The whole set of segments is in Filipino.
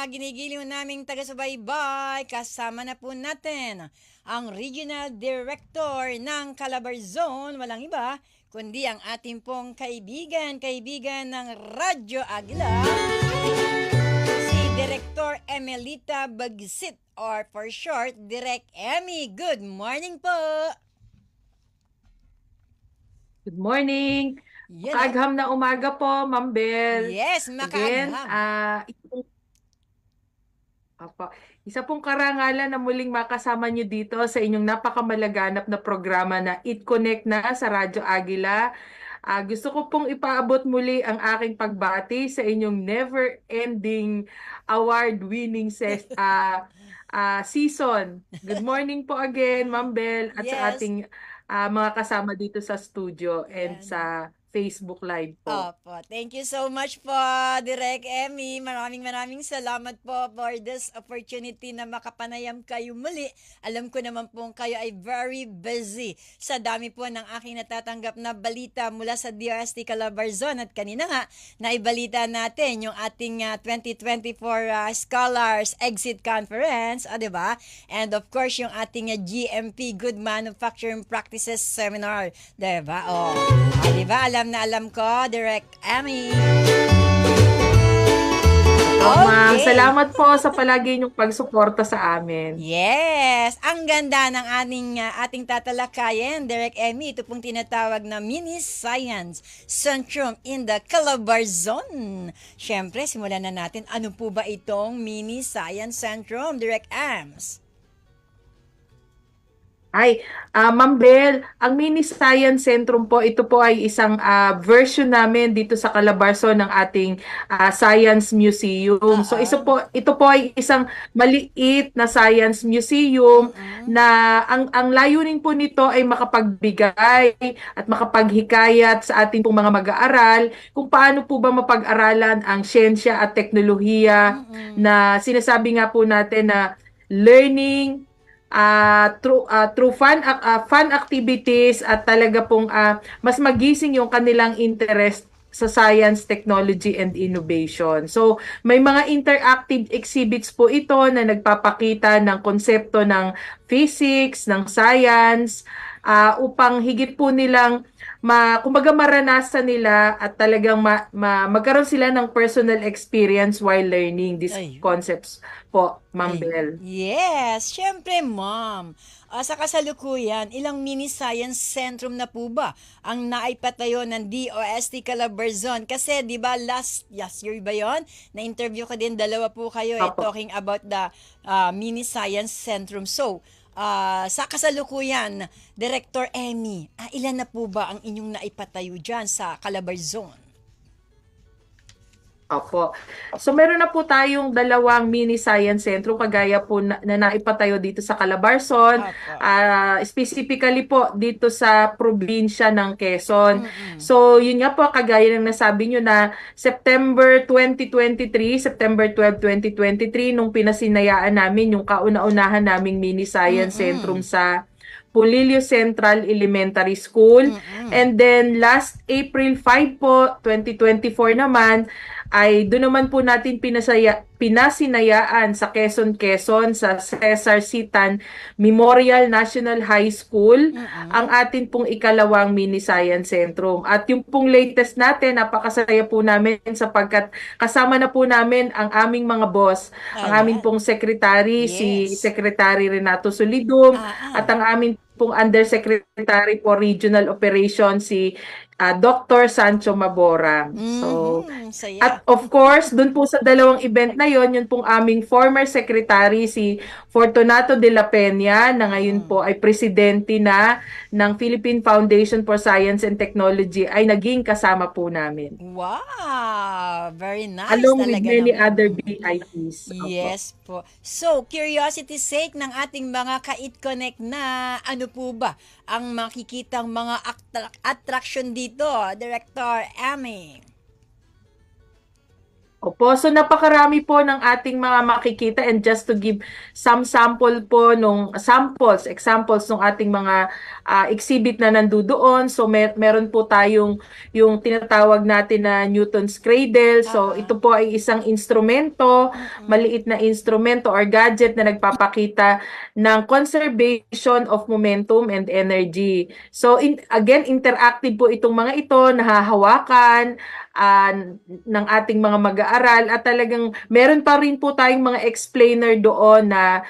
mga ginigiliw naming taga-subaybay, kasama na po natin ang Regional Director ng Calabarzon, walang iba, kundi ang ating pong kaibigan ng Radyo Agila, si Director Emelita Bagsit or for short, Direk Emmy. Good morning po! Good morning. Yan o. Makaagham na umaga po, Ma'am Bel. Yes, Again, makaagham. isa pong karangalan na muling makasama nyo dito sa inyong napakamalaganap na programa na It Connect na sa Radyo Agila. Gusto ko pong ipaabot muli ang aking pagbati sa inyong never-ending award-winning season. Good morning po again, Ma'am Bel, at sa Yes. ating mga kasama dito sa studio and Yan. sa Facebook Live po. Opo. Thank you so much po, Direk Emmy. Maraming salamat po for this opportunity na makapanayam kayo muli. Alam ko naman po kayo ay very busy sa dami po ng aking natatanggap na balita mula sa DRST Calabarzon. At kanina nga, naibalita natin yung ating 2024 Scholars Exit Conference, diba? And of course, yung ating GMP, Good Manufacturing Practices Seminar. Diba? Diba? Alam ko, Direct Emmy. Ma'am, salamat po sa palagi niyong pagsuporta sa amin. Yes, ang ganda ng ating tatalakayin, Direct Emmy. Ito pong tinatawag na Mini Science Centrum in the Calabarzon. Siyempre, simulan na natin. Ano po ba itong Mini Science Centrum, Direct Ams? Ma'am Bel, ang Mini Science Centrum po, ito po ay isang version namin dito sa Calabarzon ng ating Science Museum. So ito po ay isang maliit na Science Museum na ang layunin po nito ay makapagbigay at makapaghikayat sa ating pong mga mag-aaral kung paano po ba mapag-aralan ang siyensya at teknolohiya na sinasabi nga po natin na learning through fun activities at talaga pong mas magising yung kanilang interest sa science, technology, and innovation. So, may mga interactive exhibits po ito na nagpapakita ng konsepto ng physics, ng science, upang higit po nilang kumbaga maranasan nila at talagang magkaroon sila ng personal experience while learning these concepts po, Ma'am Bel. Yes, syempre, Ma'am. Sa kasalukuyan, ilang mini science centrum na po ba ang naipatayo ng DOST Calabarzon? Kasi, di ba, last year ba yun? Na-interview ko din, dalawa po kayo talking about the mini science centrum. So, sa kasalukuyan, Director Emmy, ilan na po ba ang inyong naipatayo dyan sa Calabarzon? Opo. So meron na po tayong dalawang mini science centro kagaya po na naipatayo dito sa Calabarzon, specifically po dito sa probinsya ng Quezon. So yun nga po kagaya ng nasabi nyo na September 2023, September 12, 2023 nung pinasinayaan namin yung kauna-unahan naming mini science centrum sa Pulilio Central Elementary School. And then last April 5 po, 2024 naman, ay doon naman po natin pinasinayaan sa Quezon, sa Cesar Citan Memorial National High School, ang atin pong ikalawang mini science centrum. At yung pong latest natin, napakasaya po namin sapagkat kasama na po namin ang aming mga boss, ang aming pong secretary, si Secretary Renato Solidum, at ang aming pong Undersecretary for Regional Operations, si Dr. Sancho Mabora. So, at of course, dun po sa dalawang event na yon, yun pong aming former secretary, si Fortunato de la Peña, na ngayon po ay presidente na ng Philippine Foundation for Science and Technology, ay naging kasama po namin. Wow! Very nice. Along with many other VIPs. Yes po. So, curiosity sake ng ating mga ka-It Connect na ano po ba ang makikitang mga attraction dito, Director Emmy? Opo, so napakarami po ng ating mga makikita, and just to give some sample po examples ng ating mga exhibit na nandoon. So meron po tayong yung tinatawag natin na Newton's Cradle. So Ah. ito po ay isang instrumento, Mm-mm. maliit na instrumento or gadget na nagpapakita ng conservation of momentum and energy. So again, interactive po itong mga ito, nahahawakan ah, ng ating mga mag-aaral, at talagang meron pa rin po tayong mga explainer doon na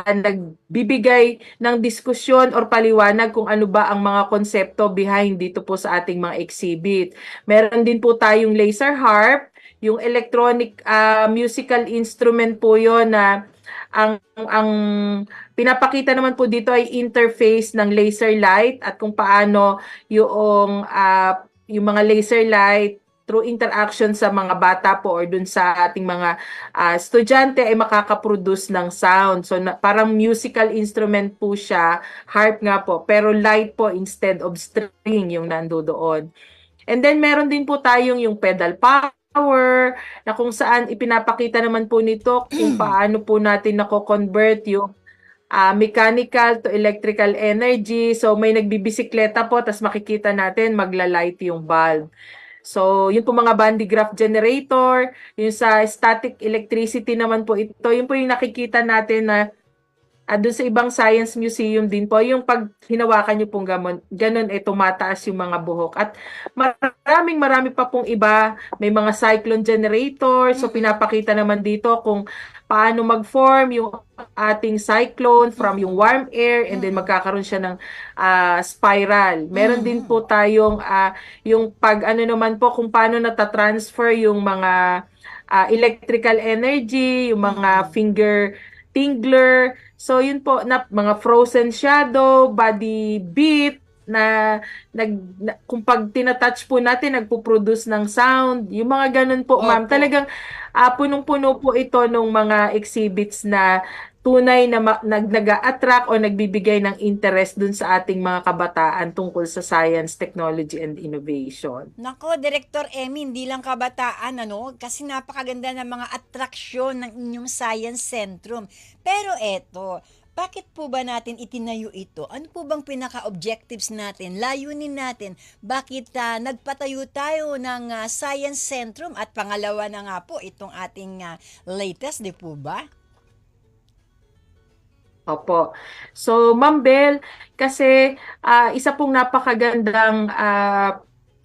nagbibigay ng diskusyon or paliwanag kung ano ba ang mga konsepto behind dito po sa ating mga exhibit. Meron din po tayong laser harp, yung electronic musical instrument po yon na ang pinapakita naman po dito ay interface ng laser light at kung paano yung mga laser light through interaction sa mga bata po or dun sa ating mga estudyante ay makakaproduce ng sound. So parang musical instrument po siya, harp nga po, pero light po instead of string yung nandoon. And then meron din po tayong yung pedal power na kung saan ipinapakita naman po nito kung paano po natin nako-convert yung mechanical to electrical energy. So may nagbibisikleta po, tas makikita natin magla-light yung bulb. So, yun po mga Van de Graaff generator, yung sa static electricity naman po ito, yun po yung nakikita natin na doon sa ibang science museum din po, yung pag hinawakan nyo pong ganun, tumataas yung mga buhok. At marami pa pong iba, may mga cyclone generator, so pinapakita naman dito kung paano mag-form yung ating cyclone from yung warm air, and then magkakaroon siya ng spiral. Meron din po tayong yung pag ano naman po kung paano natatransfer yung mga electrical energy, yung mga finger tingler. So yun po na mga frozen shadow, body beat na kung pag tinatouch po natin nagpo-produce ng sound. Yung mga ganun po, ma'am. Opo. Talagang punong-puno po ito ng mga exhibits na tunay na nag-a-attract o nagbibigay ng interest dun sa ating mga kabataan tungkol sa science, technology, and innovation. Nako, Director Emmy, hindi lang kabataan, ano? Kasi napakaganda ng mga atraksyon ng inyong Science Centrum. Pero eto, bakit po ba natin itinayo ito? Ano po bang pinaka-objectives natin, layunin natin? Bakit nagpatayo tayo ng Science Centrum? At pangalawa na nga po, itong ating latest, di po ba? Opo. So, Ma'am Bel, kasi isa pong napakagandang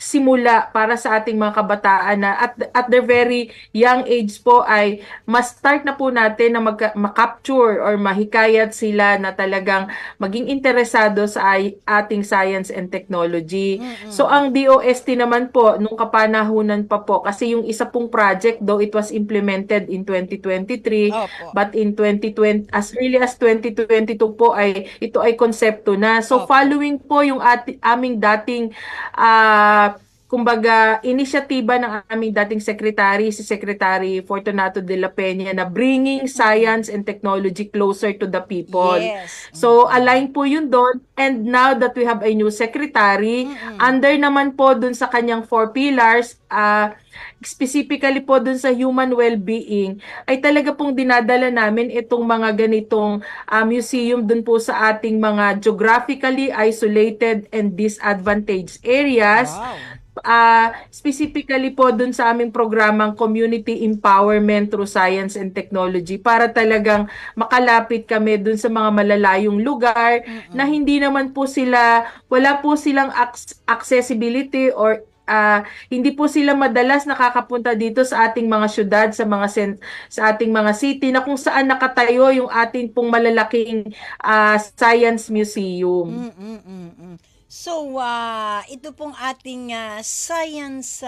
simula para sa ating mga kabataan na at their very young age po ay mas start na po natin na ma-capture or mahikayat sila na talagang maging interesado sa ating science and technology. So ang DOST naman po nung kapanahunan pa po, kasi yung isa pong project, though it was implemented in 2023, Opo. but in 2020, as early as 2022 po ay ito ay konsepto na. So Opo. following po yung aming dating kumbaga, inisyatiba ng aming dating secretary, si Secretary Fortunato de la Peña, na bringing science and technology closer to the people. Yes. So, align po yun doon. And now that we have a new secretary, under naman po dun sa kanyang 4 pillars, specifically po dun sa human well-being, ay talaga pong dinadala namin itong mga ganitong museum dun po sa ating mga geographically isolated and disadvantaged areas. Wow. Specifically po dun sa aming programang Community Empowerment through Science and Technology, para talagang makalapit kami dun sa mga malalayong lugar na hindi naman po wala po silang accessibility or hindi po sila madalas nakakapunta dito sa ating mga syudad, sa ating mga city, na kung saan nakatayo yung ating pong malalaking science museum. So, ito pong ating science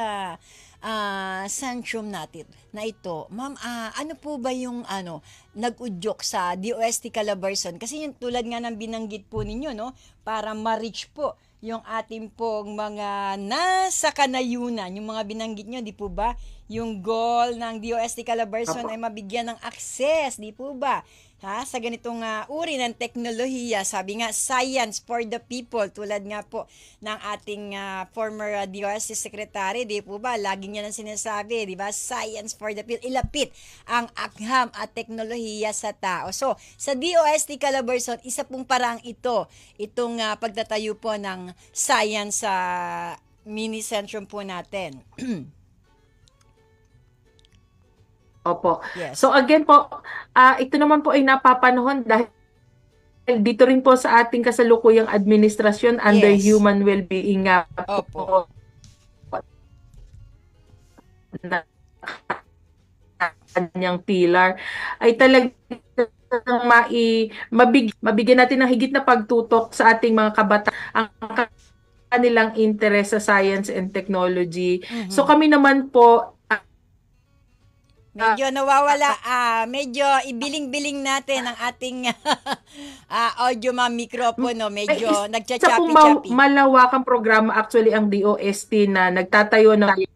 centrum natin na ito. Ma'am, ano po ba yung nag-udyok sa DOST Calabarzon? Kasi yung tulad nga ng binanggit po ninyo, no? Para ma-reach po yung ating pong mga nasa kanayunan, yung mga binanggit nyo, di po ba? yung goal ng DOST Calabarzon ay mabigyan ng access, di po ba? Sa ganitong uri ng teknolohiya, sabi nga, science for the people, tulad nga po ng ating former DOST Secretary, di po ba? Lagi niya nang sinasabi, di ba? Science for the people, ilapit ang agham at teknolohiya sa tao. So, sa DOST Calabarzon, isa pong parang itong pagtatayo po ng science sa mini centrum po natin. Opo. Yes. So again po, ito naman po ay napapanahon dahil dito rin po sa ating kasalukuyang administrasyon under Yes. human well-being nga Opo. po na kanyang pillar ay talagang mabigyan natin ng higit na pagtutok sa ating mga kabataan ang kanilang interest sa science and technology. So kami naman po Medyo nawawala, medyo ibiling-biling natin ang ating audio mikropono, medyo isa pong nagcha-choppy-choppy. malawakang programa actually ang DOST na nagtatayo ng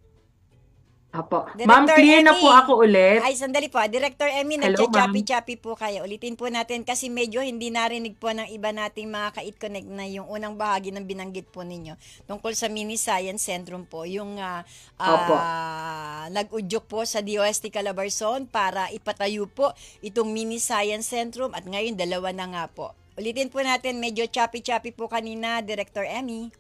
Apo. Ma'am, Director clear na Emmy. po ako ulit. Ay, sandali po. Director Emmy, Hello, nagcha-choppy-choppy po kayo. Ulitin po natin kasi medyo hindi narinig po ng iba nating mga ka-It Connect na yung unang bahagi ng binanggit po ninyo tungkol sa Mini Science Centrum po. Yung Opo. nag-udyok po sa DOST Calabarzon para ipatayo po itong Mini Science Centrum at ngayon dalawa na nga po. Ulitin po natin, medyo choppy-choppy po kanina, Director Emmy.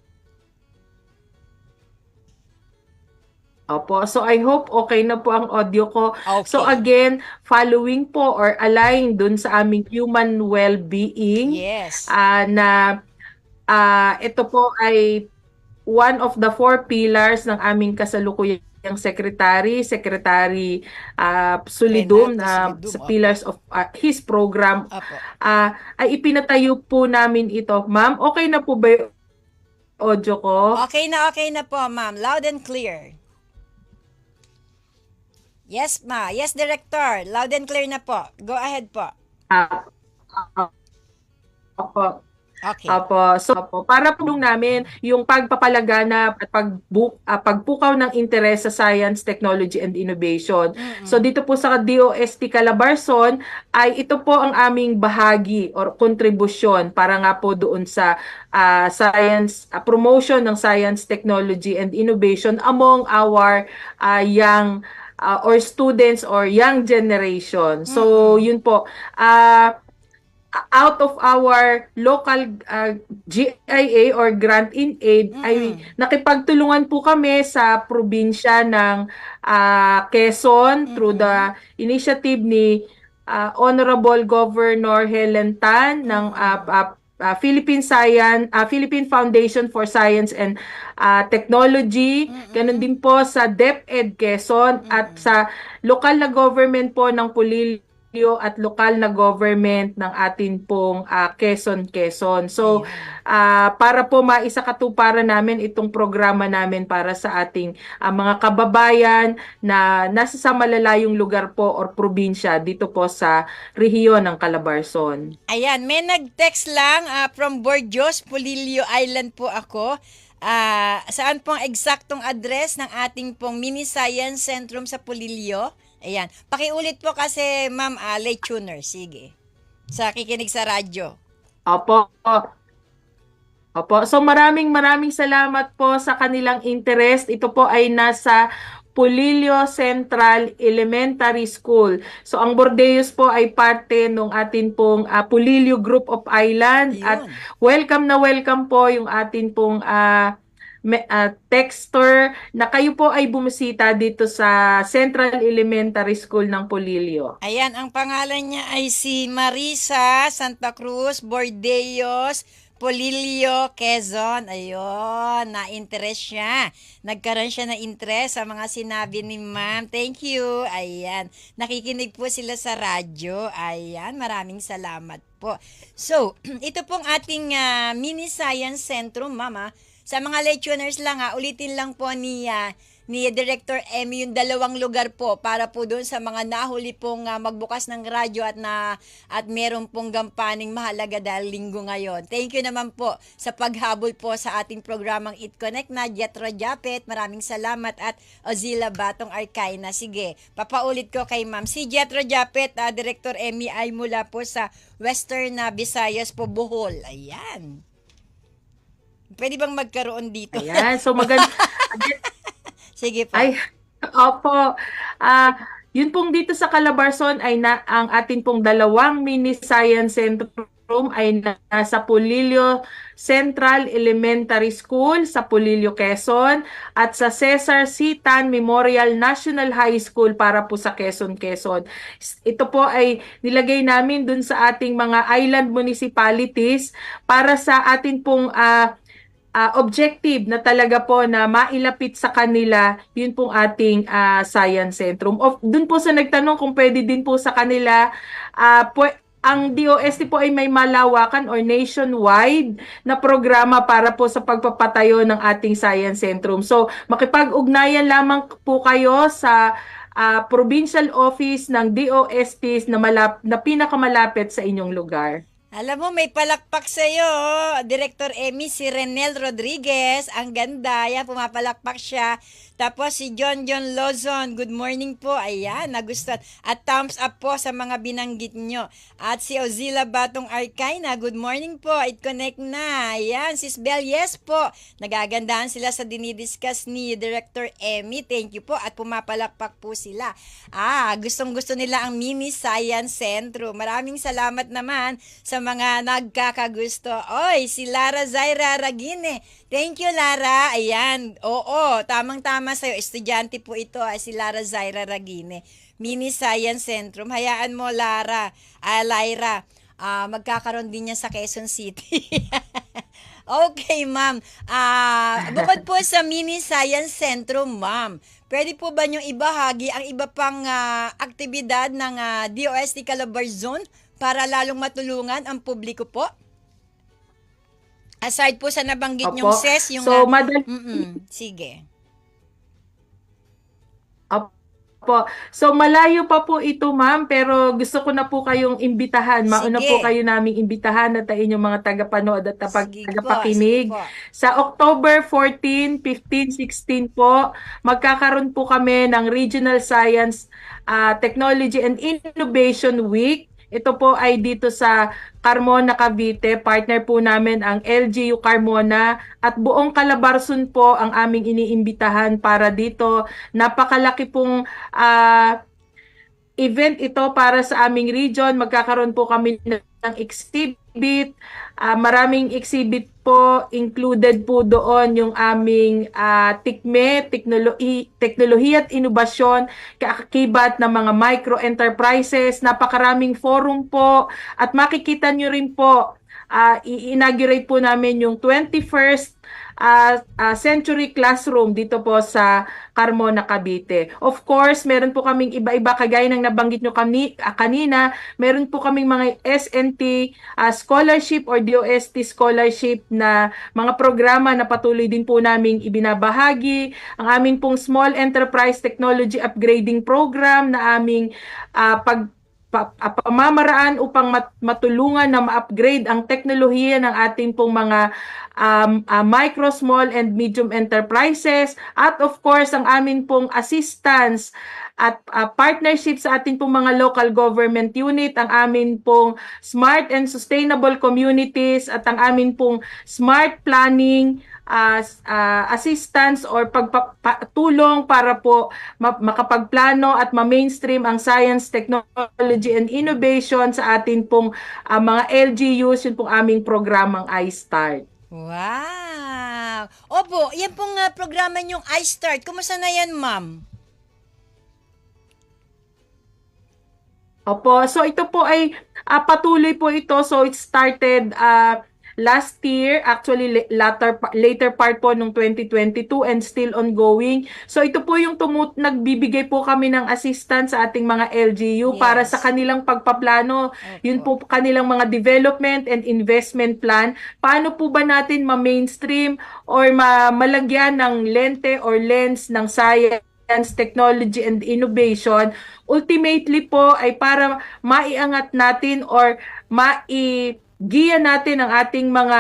Opo. So I hope okay na po ang audio ko. Okay. So again, following po or align dun sa aming human well-being, Yes. na ito po ay one of the 4 pillars ng aming kasalukuyang Secretary Solidum, Renato Solidum, sa opo. pillars of his program, Apo. ay ipinatayo po namin ito. Ma'am, okay na po ba yung audio ko? Okay na po, ma'am. Loud and clear. Yes, ma. Yes, Director. Loud and clear na po. Go ahead po. Ah, Opo. Okay. Opo. So, para po namin yung pagpapalaganap at pagpukaw ng interes sa science, technology, and innovation. So, dito po sa DOST Calabarzon, ay ito po ang aming bahagi or kontribusyon para nga po doon sa science, promotion ng science, technology, and innovation among our young or students or young generation. So, yun po. Out of our local GIA or Grant in Aid, ay nakipagtulungan po kami sa probinsya ng Quezon through the initiative ni Honorable Governor Helen Tan ng Philippine Foundation for Science and Technology. Ganun din po sa DepEd Quezon at sa lokal na government po ng Pulilio at lokal na government ng atin pong Quezon. So, para po maisakatuparan namin itong programa namin para sa ating mga kababayan na nasa sa malalayong lugar po or probinsya dito po sa rehiyon ng Calabarzon. Ayan, may nag-text lang from Borjos, Pulilio Island po ako. Saan pong eksaktong address ng ating pong Mini Science Centrum sa Pulilio? Ayan. Pakiulit po kasi, ma'am, late tuner. Sige. Sa kikinig sa radyo. Opo. So maraming salamat po sa kanilang interest. Ito po ay nasa Pulilio Central Elementary School. So ang Bordeos po ay parte ng atin pong Pulilio Group of Island. Ayun. At welcome na welcome po yung atin pong texter na kayo po ay bumisita dito sa Central Elementary School ng Pulilio. Ayan, ang pangalan niya ay si Marisa Santa Cruz Bordeos, Pulilio, Quezon. Ayun, na-interest siya. Nagkaroon siya ng interest sa mga sinabi ni ma'am. Thank you. Ayan, nakikinig po sila sa radyo. Ayan, maraming salamat po. So, ito pong ating Mini Science Centrum, mama. Sa mga late tuners lang ulitin lang po ni ni Director Emmy yung dalawang lugar po para po doon sa mga nahuli pong magbukas ng radyo at meron pong gampaning mahalaga dahil linggo ngayon. Thank you naman po sa paghabol po sa ating programang It Connect na Jetro Japet. Maraming salamat at Ozila Batong Arkaina. Sige, papaulit ko kay Ma'am. Si Jetro Japet, Director Emmy ay mula po sa Western Visayas po, Bohol. Ayan. Pwede bang magkaroon dito? Ayan, so maganda. Sige po. Ay, opo. Yun pong dito sa Calabarzon ay ang atin pong dalawang mini science centrum ay nasa Pulilio Central Elementary School sa Pulilio, Quezon at sa Cesar C. Tan Memorial National High School para po sa Quezon. Ito po ay nilagay namin dun sa ating mga island municipalities para sa atin pong objective na talaga po na mailapit sa kanila, yun pong ating science centrum. Dun po sa nagtanong kung pwede din po sa kanila, ang DOST po ay may malawakan or nationwide na programa para po sa pagpapatayo ng ating science centrum. So, makipag-ugnayan lamang po kayo sa provincial office ng DOST na pinakamalapit sa inyong lugar. Alam mo, may palakpak sa'yo, Director Emmy, si Renel Rodriguez. Ang ganda, yan, pumapalakpak siya. Tapos si John Lozon, good morning po. Ayan, nagustuhan. At thumbs up po sa mga binanggit nyo. At si Ozila Batong Arkaina, good morning po. It Connect na. Ayan, Sis Bel, yes po. Nagagandahan sila sa dinidiscuss ni Director Emmy. Thank you po. At pumapalakpak po sila. Gustong-gusto nila ang Mini Science Centro. Maraming salamat naman sa mga nagkakagusto. Oy, si Lara Zaira Ragine. Thank you, Lara. Ayan. Oo, tamang-tama sa'yo. Estudyante po ito, si Lara Zaira Ragine. Mini Science Centrum. Hayaan mo, Lyra. Magkakaroon din niya sa Quezon City. Okay, ma'am. Bukod po sa Mini Science Centrum, ma'am, pwede po ba niyong ibahagi ang iba pang aktibidad ng DOST Calabarzon para lalong matulungan ang publiko po? Aside po sa nabanggit niyong SES, yung... So, sige. Opo. So, malayo pa po ito, ma'am, pero gusto ko na po kayong imbitahan. Mauna po kayo naming imbitahan at inyong mga tagapanood at tagapakinig. Sa October 14, 15, 16 po, magkakaroon po kami ng Regional Science, Technology and Innovation Week. Ito po ay dito sa Carmona, Cavite. Partner po namin ang LGU Carmona at buong Calabarzon po ang aming iniimbitahan para dito. Napakalaki pong event ito para sa aming region. Magkakaroon po kami ng exhibit. Maraming exhibit po, included po doon yung aming teknolohiya at inobasyon, kaakibat ng mga micro-enterprises, napakaraming forum po, at makikita nyo rin po, i-inaugurate po namin yung 21st century classroom dito po sa Carmona, Cavite. Of course, meron po kaming iba-iba kagaya ng nabanggit nyo kanina, meron po kaming mga SNT scholarship or DOST scholarship na mga programa na patuloy din po naming ibinabahagi. Ang aming pong Small Enterprise Technology Upgrading Program na aming pamamaraan upang matulungan na ma-upgrade ang teknolohiya ng ating pong mga micro, small, and medium enterprises. At of course, ang amin pong assistance at partnership sa ating pong mga local government unit, ang amin pong smart and sustainable communities, at ang amin pong smart planning, assistance or pagpatulong para po makapagplano at ma-mainstream ang science, technology, and innovation sa atin pong mga LGUs, yun pong aming programang iStart. Wow! Opo, yan pong programa niyong iStart. Kumusta na yan, ma'am? Opo, so ito po ay patuloy po ito. So it started last year, actually later part po nung 2022 and still ongoing. So ito po yung nagbibigay po kami ng assistance sa ating mga LGU para sa Yes. kanilang pagpaplano. Yun Opo. po kanilang mga development and investment plan. Paano po ba natin ma-mainstream or malagyan ng lente or lens ng science, technology, and innovation? Ultimately po ay para maiangat natin or giya natin ang ating mga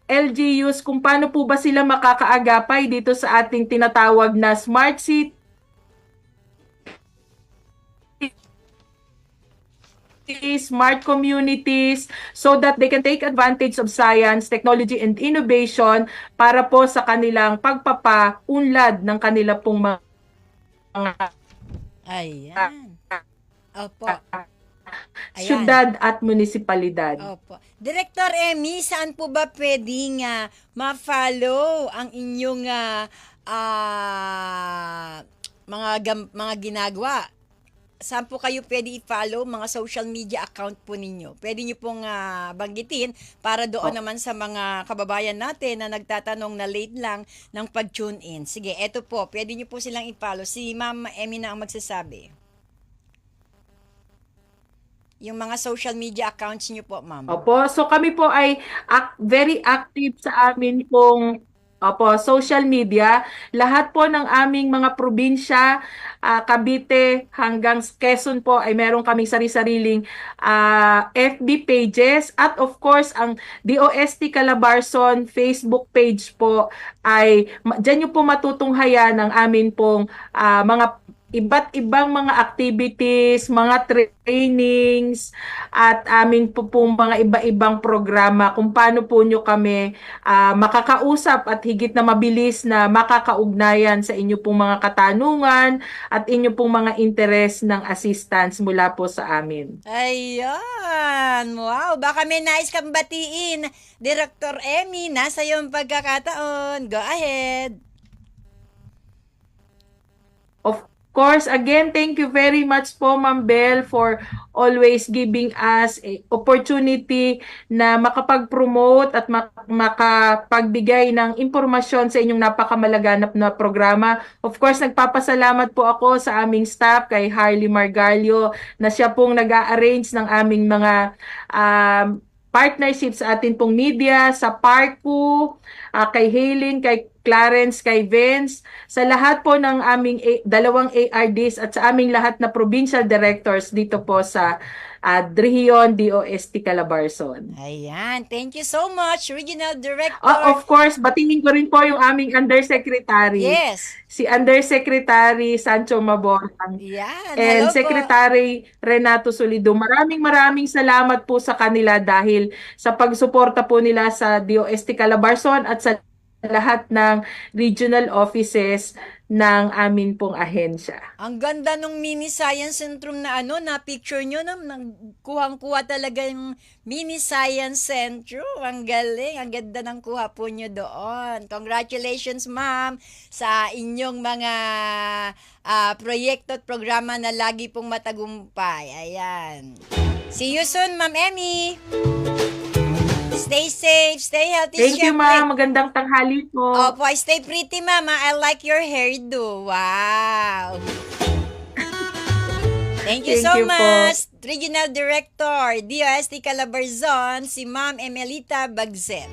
LGUs kung paano po ba sila makakaagapay dito sa ating tinatawag na smart city, smart communities, so that they can take advantage of science, technology, and innovation para po sa kanilang pagpapaunlad ng kanila pong mga Ayan. Opo. Ayan. syudad at munisipalidad. Opo. Director Emmy, saan po ba pwedeng ma-follow ang inyong mga ginagawa? Saan po kayo pwede i-follow mga social media account po ninyo? Pwede nyo pong banggitin para doon naman sa mga kababayan natin na nagtatanong na late lang ng pag-tune in. Sige, eto po, pwede nyo po silang i-follow. Si Ma'am Emmy na ang magsasabi. Yung mga social media accounts nyo po, ma'am. Opo, so kami po ay very active sa amin pong social media. Lahat po ng aming mga probinsya, Cavite hanggang Quezon po ay meron kaming sari-sariling FB pages at of course ang DOST Calabarzon Facebook page po ay diyan niyo po matutunghayan ang amin pong mga iba't ibang mga activities, mga trainings, at amin po pong mga iba-ibang programa kung paano po nyo kami makakausap at higit na mabilis na makakaugnayan sa inyo pong mga katanungan at inyo pong mga interes ng assistance mula po sa amin. Ayan! Wow! Baka may nais kang batiin. Director Emmy, nasa iyong pagkakataon. Go ahead! Of course, again, thank you very much po, Ma'am Bell, for always giving us a opportunity na makapag-promote at makapagbigay ng impormasyon sa inyong napakamalaganap na programa. Of course, nagpapasalamat po ako sa aming staff, kay Harley Margalio, na siya pong nag-a-arrange ng aming mga partnerships sa atin pong media, sa Parku, kay Helen, kay Clarence, kay Vince, sa lahat po ng aming dalawang ARDs at sa aming lahat na provincial directors dito po sa Rehiyon DOST Calabarzon. Ayan. Thank you so much, Regional Director. Of course, batingin ko rin po yung aming Undersecretary. Yes. Si Undersecretary Sancho Maborang. Yan. And Hello Secretary Renato Solido. Maraming salamat po sa kanila dahil sa pagsuporta po nila sa DOST Calabarzon at sa lahat ng regional offices ng amin pong ahensya. Ang ganda nung mini science centrum na na picture nyo, kuhang-kuha talaga yung mini science centrum. Ang galing, ang ganda ng kuha po nyo doon. Congratulations, ma'am, sa inyong mga proyekto at programa na lagi pong matagumpay. Ayan. See you soon, Ma'am Emmy. Stay safe, stay healthy. Thank you, ma'am. Magandang tanghali po. Opo, stay pretty, ma'am. I like your hairdo. Wow. Thank you so much. Regional Director, DOST Calabarzon, si Ma'am Emelita Bagset.